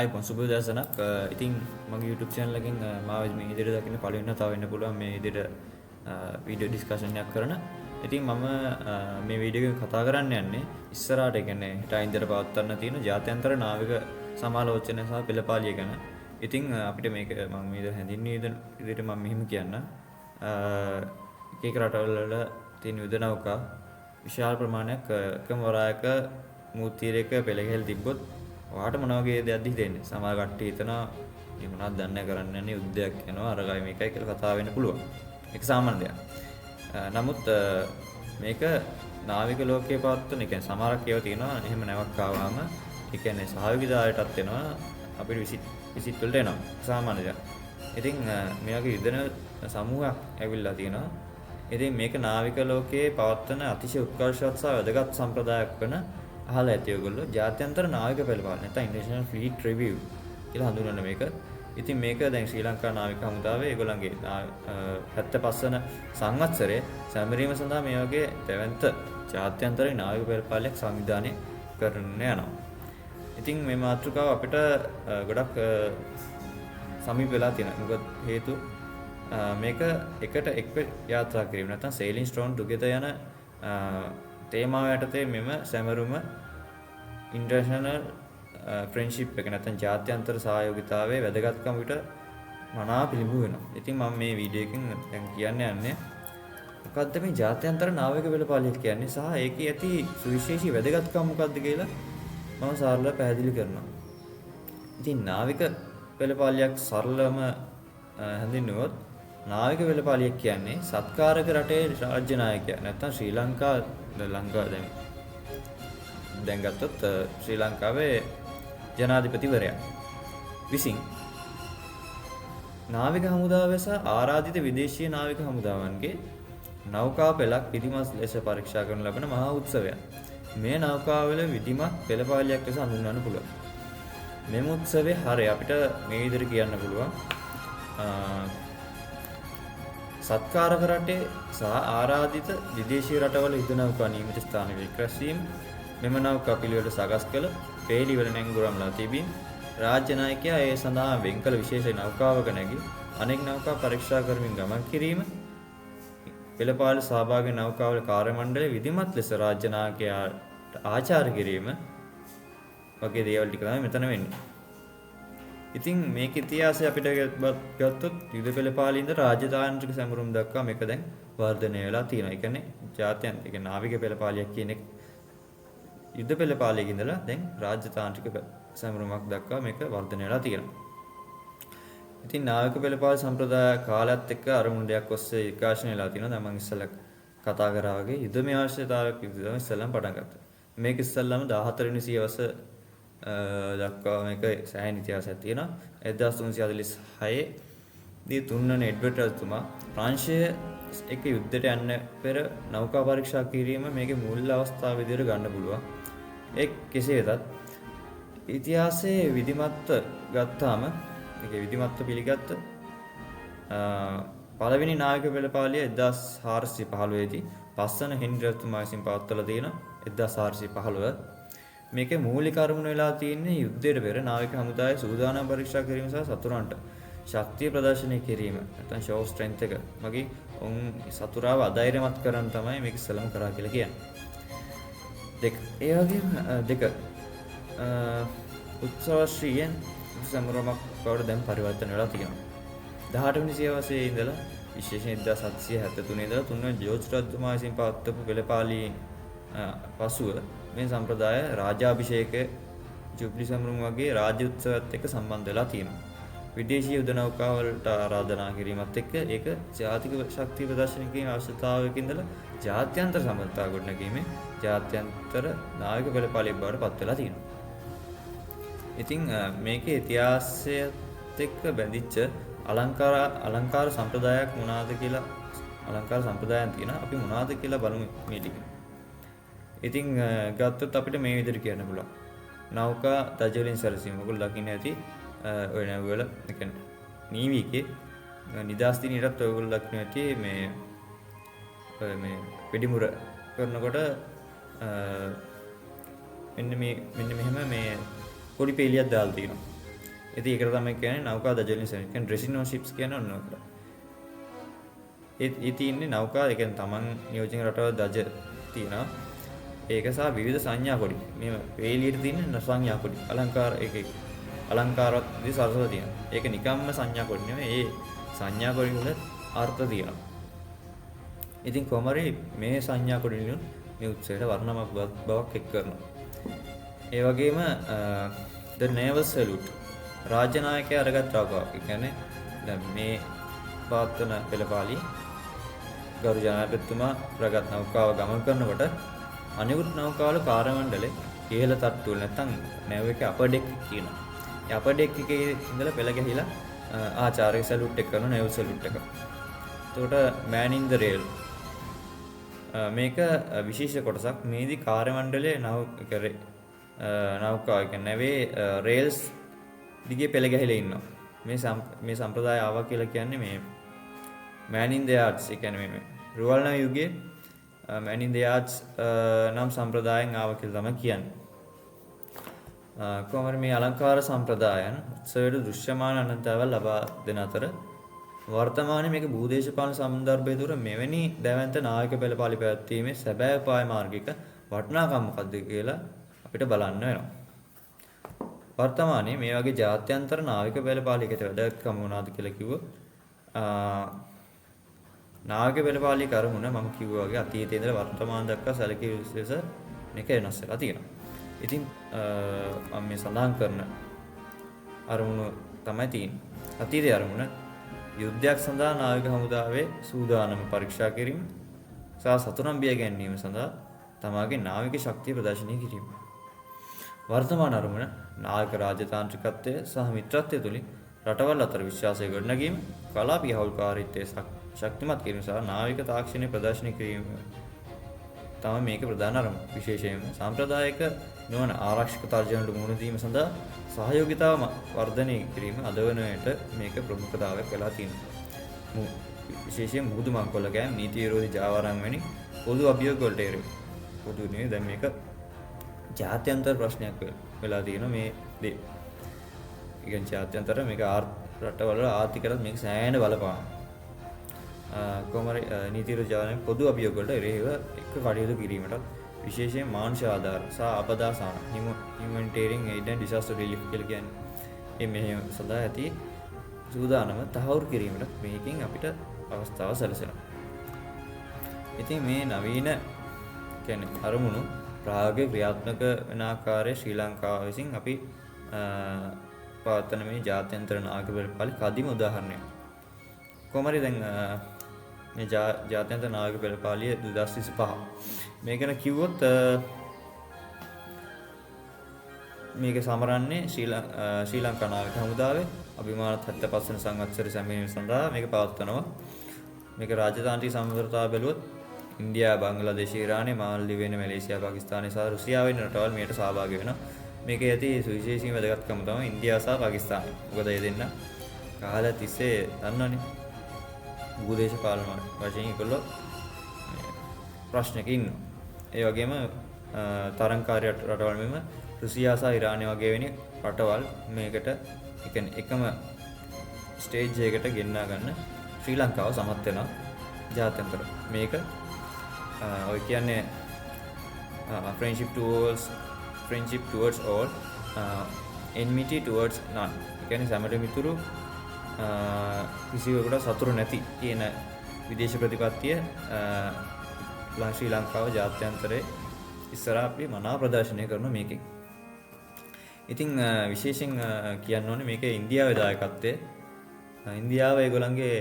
ආයිබෝන් සුබ දවසක්. ඉතින් මගේ YouTube channel එකෙන් මාව මේ විදිහට දකින්න පළවෙනිව තව වෙන්න පුළුවන් මේ විදිහට වීඩියෝ ඩිස්කෂන් එකක් කරන. ඉතින් මම මේ වීඩියෝ එක කතා කරන්න යන්නේ ඉස්සරහට කියන්නේ හෙට ඉඳලා පවත්වන්න තියෙන ජාත්‍යන්තර නාවික සමාලෝචනය සහ පෙළපාලිය ගැන. ඉතින් අපිට මේක මම මේ හැඳින්වීම විදිහට මම මෙහෙම කියන්න. එක එක රටවල වල තියෙන යුද නෞකා විශාල ප්‍රමාණයක් එකම වරායක මූර්තියක පෙළගහලා තිබ්බොත් ඔයාට මොන වගේ දෙයක්ද හිතෙන්නේ? සමහර කට්ටිය හිතනවා මේ මොනවද දන්නේ කරන්න යන්නේ යුද්ධයක් යනවා අරගයි මේකයි කියලා කතා වෙන්න පුළුවන්. ඒක සාමාන්‍ය දෙයක්. නමුත් මේක නාවික ලෝකයේ පවත්වන ඒ කියන්නේ සමහරක් ඒවා තියෙනවා එහෙම නැවක් ආවම ඒ කියන්නේ සහයෝගීතාවයටත් එනවා අපිට විසිට වලට එනවා. සාමාන්‍ය දෙයක්. ඉතින් මේ වගේ යුදන සමූහයක් ඇවිල්ලා තියෙනවා. ඉතින් මේක නාවික ලෝකයේ පවත්වන අතිශය උත්කර්ෂවත් සහ වැදගත් සම්ප්‍රදායක් වෙන අහලා ඇති ඔයගොල්ලෝ ජාත්‍යන්තර නාවික පෙළපාලන නැත්නම් ඉන්ටර්නැෂනල් ෆ්ලීට් රිවිව් කියලා හඳුන්වන මේක. ඉතින් මේක දැන් ශ්‍රී ලංකා නාවික හමුදාවේ ඒගොල්ලන්ගේ 75 වන සංවත්සරයේ සැමරීම සඳහා මේ වගේ දෙවන්ත ජාත්‍යන්තර නාවික පෙළපාලනයක් සංවිධානය කරන්න යනවා. ඉතින් මේ මාතෘකාව අපිට ගොඩක් සමීප වෙලා තියෙනවා. මොකද හේතුව මේක එකට එක්ව යාත්‍රා කිරීම නැත්නම් sailing strong together යන තේමාව යටතේ මෙම සැමරුම ඉන්ටර්නැෂනල් ෆ්‍රෙන්ඩ්ෂිප් එක නැත්නම් ජාත්‍යන්තර සහයෝගීතාවයේ වැදගත්කම විතර මනා පිළිඹු වෙනවා. ඉතින් මම මේ වීඩියෝ එකෙන් දැන් කියන්න යන්නේ මොකද්ද මේ ජාත්‍යන්තර නාවික පෙළපාලිය කියන්නේ සහ ඒකේ ඇති සුවිශේෂී වැදගත්කම මොකද්ද කියලා මම සරලව පැහැදිලි කරනවා. ඉතින් නාවික පෙළපාලියක් සරලවම හඳුන්වුවොත් නාවික පෙළපාලිය කියන්නේ සත්කාරක රටේ රාජ්‍ය නායකයා නැත්නම් ශ්‍රී ලංකාව දැන් ගත්තොත් ශ්‍රී ලංකාවේ ජනාධිපතිවරයා විසින් නාවික හමුදාව සහ ආරාධිත විදේශීය නාවික හමුදාවන්ගේ නෞකා පෙළක් විධිමත් ලෙස පරීක්ෂා කරන ලබන මහා උත්සවයක්. මේ නෞකාවල විධිමත් පෙළපාලියක් ලෙස හඳුන්වන්න පුළුවන්. මෙම උත්සවයේ හරය අපිට මේ විදිහට කියන්න පුළුවන්. සත්කාරක රටේ සහ ආරාධිත විදේශීය රටවල යුද නෞකා නියමිත ස්ථාන වික්‍රසීම් මෙම නෞකා පිළිවෙල සකස් කළ පේලිවල නැංගුරම්ලා තිබීම රාජ්‍ය නායකයා ඒ සඳහා වෙන් කළ විශේෂ නෞකාවක නැගී අනෙක් නෞකා පරීක්ෂා කරමින් ගමන් කිරීම පෙළපාලි සහභාගී නෞකාවල කාර්ය මණ්ඩලය විධිමත් ලෙස රාජ්‍ය නායකයාට ආචාර කිරීම වගේ දේවල් ටික තමයි මෙතන වෙන්නේ. ඉතින් මේක ඉතිහාසය අපිට ගත්තොත් යුද පෙළපාලිය ඉඳලා රාජ්‍යතාන්ත්‍රික සැමරුම් දක්වා මේක දැන් වර්ධනය වෙලා තියෙනවා. ඒ කියන්නේ ජාත්‍යන්තර ඒ කියන්නේ නාවික පෙළපාලියක් කියන එක යුද පෙළපාලියක ඉඳලා දැන් රාජ්‍යතාන්ත්‍රික සැමරුමක් දක්වා මේක වර්ධනය වෙලා තියෙනවා. ඉතින් නාවික පෙළපාලි සම්ප්‍රදාය කාලයත් එක්ක අරමුණු දෙයක් ඔස්සේ විකාශනය වෙලා තියෙනවා. දැන් මම ඉස්සෙල්ලා කතා කරා වගේ යුදමය අවශ්‍යතාවයක් විදිහට ඉස්සෙල්ලාම පටන් ගත්තා. මේක ඉස්සෙල්ලාම 14 වෙනි සියවස දක්වා මේක සෑහෙන ඉතිහාසයක් තියෙනවා. 1346 දී තුන්වන එඩ්වර්ඩ් රජතුමා ප්‍රංශයේ එක යුද්ධයට යන්න පෙර නෞකා පරීක්ෂා කිරීම මේකේ මූල අවස්ථාව විදිහට ගන්න පුළුවන්. ඒ කෙසේ වෙතත් ඉතිහාසයේ විධිමත්ව ගත්තාම මේකේ විධිමත්ව පිළිගත්ත පළවෙනි නාවික පෙළපාලිය 1415 දී පස්වන හෙන්රි රජතුමා විසින් පවත්වලා තියෙන 1415 මේකේ මූලික අරමුණ වෙලා තියෙන්නේ යුද්ධයට පෙර නාවික හමුදාවේ සූදානම් පරීක්ෂා කිරීම සහ සතුරන්ට ශක්තිය ප්‍රදර්ශනය කිරීම නැත්නම් ෂෝ ස්ට්‍රෙන්ත් එක මගින් උන් සතුරාව අධෛර්යමත් කරන් තමයි මේක ඉස්සලම කරා කියලා කියන්නේ. ඒ වගේම උත්සවශ්‍රීයෙන් සමරමක් බවට දැන් පරිවර්තන වෙලා තියෙනවා. 18 වෙනි සියවසේ ඉඳලා විශේෂයෙන් 1773 ඉඳලා තුන්වෙනි ජෝර්ජ් රජතුමා විසින් පවත්වපු පෙළපාලියෙන් පසුව මේ සම්ප්‍රදාය රාජාභිෂේක ජුබ්ලි සමරුම් වගේ රාජ්‍ය උත්සවات එක්ක සම්බන්ධ වෙලා තියෙනවා. විදේශීය යුද නෞකාවලට ආරාධනා කිරීමත් එක්ක ඒක ජාතික ශක්තිය ප්‍රදර්ශනය කිරීමේ අවශ්‍යතාවයක ඉඳලා ජාත්‍යන්තර සම්බන්ධතාව ගොඩනැගීමේ ජාත්‍යන්තර නාවික පෙළපාලියක් බවට පත් වෙලා තියෙනවා. ඉතින් මේකේ ඉතිහාසයත් එක්ක බැඳිච්ච අලංකාර සම්ප්‍රදායක් මොනවාද කියලා අලංකාර සම්ප්‍රදායන් තියෙනවා. අපි මොනවාද කියලා බලමු මේ ටික. ඉතින් ගත්තොත් අපිට මේ විදිහට කියන්න පුළුවන්. නෞකා දජ වලින් සැරසීම. ඔයගොල්ලෝ දකින්න ඇති ඔය නෞකවල ඒ කියන්නේ නීවිකේ නිදාස් දිනයටත් ඔයගොල්ලෝ දකින්න ඇති මේ වෙඩිමුර කරනකොට මෙන්න මෙහෙම මේ පොඩි පෙළියක් දාලා තියෙනවා. ඉතින් ඒකට තමයි කියන්නේ නෞකා දජලින් සෙවීම. කියන්නේ ඩ්‍රෙසිනෝ ෂිප්ස් කියන ඔන්නෝක. ඒ තියෙන්නේ නෞකා ඒ කියන්නේ තමන් නියෝජන රටවල් දජ තියෙනවා. ඒක සහ විවිධ සංඥා කොටි. මේ වේලියට තියෙන සංඥා කොටි. අලංකාර අලංකාරවත් විදිහට සරසලා තියෙනවා. ඒක නිකම්ම සංඥා කොටි නෙමෙයි. ඒ සංඥා කොටි වල අර්ථ තියෙනවා. ඉතින් කොමරි මේ සංඥා කොටි වලින් මේ උත්සවයට වර්ණමක් බවක් එක් කරනවා. ඒ වගේම the naval salute රාජ්‍ය නායකයා අරගත් රාගාවක්. ඒ කියන්නේ දැන් මේ පාත්වන පෙළපාලි ගරු ජනාධිපතිතුමා රගත් නෞකාව ගමන් කරනකොට අනිකුත් නෞකාවල කාර්යමණ්ඩලේ ඉහළ තට්ටුවල නැත්තම් නැව් එකේ අපර් ඩෙක් කියනවා. ඒ අපර් ඩෙක් එකේ ඉඳලා පෙළ ගැහිලා ආචාර්ය සැලුට් එක කරන නැව් සැලුට් එක. එතකොට man in the rail මේක විශේෂ කොටසක්. මේදී කාර්යමණ්ඩලයේ නෞකාව කියන්නේ නැවේ රේල්ස් දිගේ පෙළ ගැහිලා ඉන්නවා. මේ සම්ප්‍රදාය ආවා කියලා කියන්නේ මේ man in the yards ඒ කියන්නේ මේ රුවල් නැව යුගයේ man in the yards නම් සම්ප්‍රදායෙන් ආවා කියලා තමයි කියන්නේ. කොහොමද මේ අලංකාර සම්ප්‍රදායන් උත්සවයට දෘශ්‍යමාන අනන්තතාවය ලබා දෙන අතර වර්තමානයේ මේක භූදේශපාලන සම්දර්භය තුර මෙවැනි දැවැන්ත නායක පෙළපාලි පැවැත්වීමේ සැබෑ උපාය මාර්ගික වටිනාකම මොකක්ද කියලා අපිට බලන්න වෙනවා. වර්තමානයේ මේ වගේ ජාත්‍යන්තර නාවික පෙළපාලියකට වැඩක්කම මොනවාද කියලා කිව්වොත් නාවික පෙළපාලිය කරුණ මම කිව්වා වගේ අතීතයේ ඉඳලා වර්තමාන දක්වා සැලකිය යුතු ලෙස මේක වෙනස් වෙලා තියෙනවා. ඉතින් මම මේ සඳහන් කරන අරමුණු තමයි තියෙන්නේ. අතීතයේ අරමුණ යුද්ධයක් සඳහා නාවික හමුදාවේ සූදානම පරීක්ෂා කිරීම සහ සතුරන් බිය ගැනීම සඳහා තමාගේ නාවික ශක්තිය ප්‍රදර්ශනය කිරීම. වර්තමාන අරමුණ නායක රාජතාන්ත්‍රිකත්වය සහ මිත්‍රත්වය තුළින් රටවල් අතර විශ්වාසය ගොඩනැගීම, කලාපීය හවුල්කාරීත්වය ශක්තිමත් කිරීම සහ නාවික තාක්ෂණය ප්‍රදර්ශනය කිරීම තමයි මේක ප්‍රධාන අරමුණ. විශේෂයෙන්ම සාම්ප්‍රදායික නොවන ආරක්ෂක තර්ජනවලට මුහුණ දීම සඳහා සහයෝගිතාව වර්ධනය කිරීම අද වන විට මේක ප්‍රමුඛතාවයක් වෙලා තියෙනවා. විශේෂයෙන් මුහුදු මංකොල්ල ගෑම්, නීති විරෝධී ජාවාරම් වැනි පොදු අභියෝග වලට එරෙහිව. පොදු නෙවෙයි දැන් මේක ජාත්‍යන්තර ප්‍රශ්නයක් වෙලා තියෙනවා මේ දේ. ඒ කියන්නේ ජාත්‍යන්තර මේක රටවල ආර්ථිකයට මේක සෑහෙන බලපාන. කොමරි නීති විරෝධී ජාවාරම් පොදු අභියෝග වලට එරෙහිව එක කටයුතු කිරීමට විශේෂයෙන් මානසික ආධාර සහ අපදා සහන humanitarian aid and disaster relief කියලා කියන්නේ මේ මෙහෙම සදා ඇති සූදානම තහවුරු කිරීමට මේකෙන් අපිට අවස්ථාව සැලසෙනවා. ඉතින් මේ නවීන කියන්නේ අරමුණු ප්‍රායෝගික ක්‍රියාත්මක වෙන ආකාරය ශ්‍රී ලංකාව විසින් අපි පවත්වන මේ ජාත්‍යන්තර නායක පෙළපාලි කදිම උදාහරණයක්. කොහොමරි දැන් මේ ජාත්‍යන්තර නායක පෙළපාලිය 2025 මේක ගැන කිව්වොත් මේක සමරන්නේ ශ්‍රී ලංකා නාවික හමුදාවේ අභිමාන 75 වෙනි සංවත්සරය සැමරීම සඳහා මේක පවත්වනවා. මේක රාජතාන්ත්‍රික සමබරතාව බැලුවොත් ඉන්දියා, බංග්ලාදේශ, ඉරානය, මාල්දීව වෙන මැලේසියා, පාකිස්තානය සහ රුසියාව වෙන රටවල් මේකට සහභාගී වෙනවා. මේකේ ඇති සුවිශේෂී වැදගත්කම තමයි ඉන්දියාව සහ පාකිස්තානය. මොකද මේ දෙන්න කාල තිස්සේ දන්නවනේ භූදේශපාලන වශයෙන් ඒගොල්ලෝ ප්‍රශ්නක ඉන්නවා. ඒ වගේම තරංකාරී රටවල් මෙම රුසියා සහ ඉරානය වගේ වෙන රටවල් මේකට එකම ස්ටේජ් එකකට ගෙන්නා ගන්න ශ්‍රී ලංකාව සමත් වෙනවා ජාත්‍යන්තර. මේක ඔය කියන්නේ friendship towards all enmity towards none. ඒ කියන්නේ සමඩ මිතුරු කිසිවෙකුට සතුරු නැති කියන විදේශ ප්‍රතිපත්තිය ශ්‍රී ලංකාව ජාත්‍යන්තරයේ ඉස්සරහ අපි මනා ප්‍රදර්ශනය කරන මේකෙන්. ඉතින් විශේෂයෙන් කියන්න ඕනේ මේක ඉන්දියාවේ දායකත්වයේ. ඉන්දියාව ඒගොල්ලන්ගේ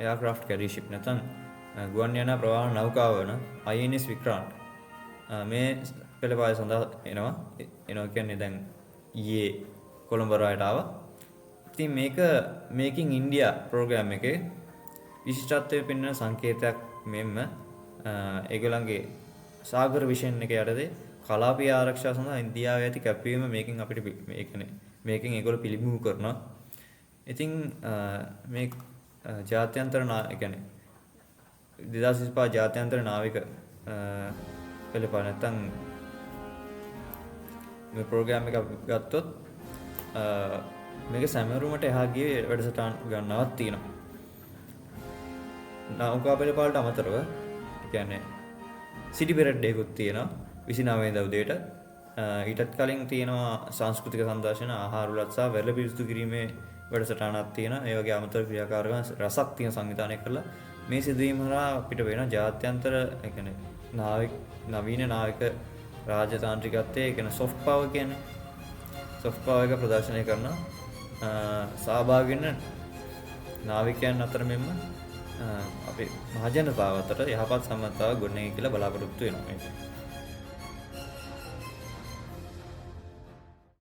එයාක්‍රාෆ්ට් කැරි ෂිප් නැත්නම් ගුවන් යානා ප්‍රවාහන නෞකාව වන INS වික්‍රාන්ට් මේ පෙළපාය සඳහා එනවා කියන්නේ දැන් ඊයේ කොළඹ රායට ආවා. ඉතින් මේක මේකින් ඉන්දියා ප්‍රෝග්‍රෑම් එකේ විශිෂ්ටත්වය පෙන්වන සංකේතයක් මෙන්න ඒගොල්ලන්ගේ සාගර විෂන් එක යටතේ කලාපීය ආරක්ෂාව සඳහා ඉන්දියාවේ ඇති කැපවීම මේකෙන් අපිට මේකෙන් ඒගොල්ලෝ පිළිබිඹු කරනවා. ඉතින් මේ ජාත්‍යන්තර කියන්නේ 2025 ජාත්‍යන්තර නාවික පෙළපාල නැත්නම් මේ ප්‍රෝග්‍රෑම් එක ගත්තොත් මේක සැමරුමට එහා ගිය වැඩසටහන් ගණනාවක් තියෙනවා. නෞකා පෙළපාලට අමතරව කියන්නේ සිටි පෙරඩ් එකකුත් තියෙනවා 29 වෙනිදා උදේට. ඊටත් කලින් තියෙනවා සංස්කෘතික සංදර්ශන ආහාර උලත් සහ වෙරළ පිරිසිදු කිරීමේ වැඩසටහනක් තියෙනවා. ඒ වගේ අමතර ක්‍රියාකාරකම් රසක් තියෙන සංවිධානය කරලා මේ සිදුවීම හරහා අපිට වෙන ජාත්‍යන්තර ඒ කියන්නේ නවීන නාවික රාජතාන්ත්‍රිකත්වයේ ඒ කියන්නේ soft power කියන්නේ soft power එක ප්‍රදර්ශනය කරන සහභාගී වෙන නාවිකයන් අතර මෙන්ම අපේ මහජනතාව අතර යහපත් සම්මතතාවක් ගොඩනැගී කියලා බලාපොරොත්තු වෙනවා මේක.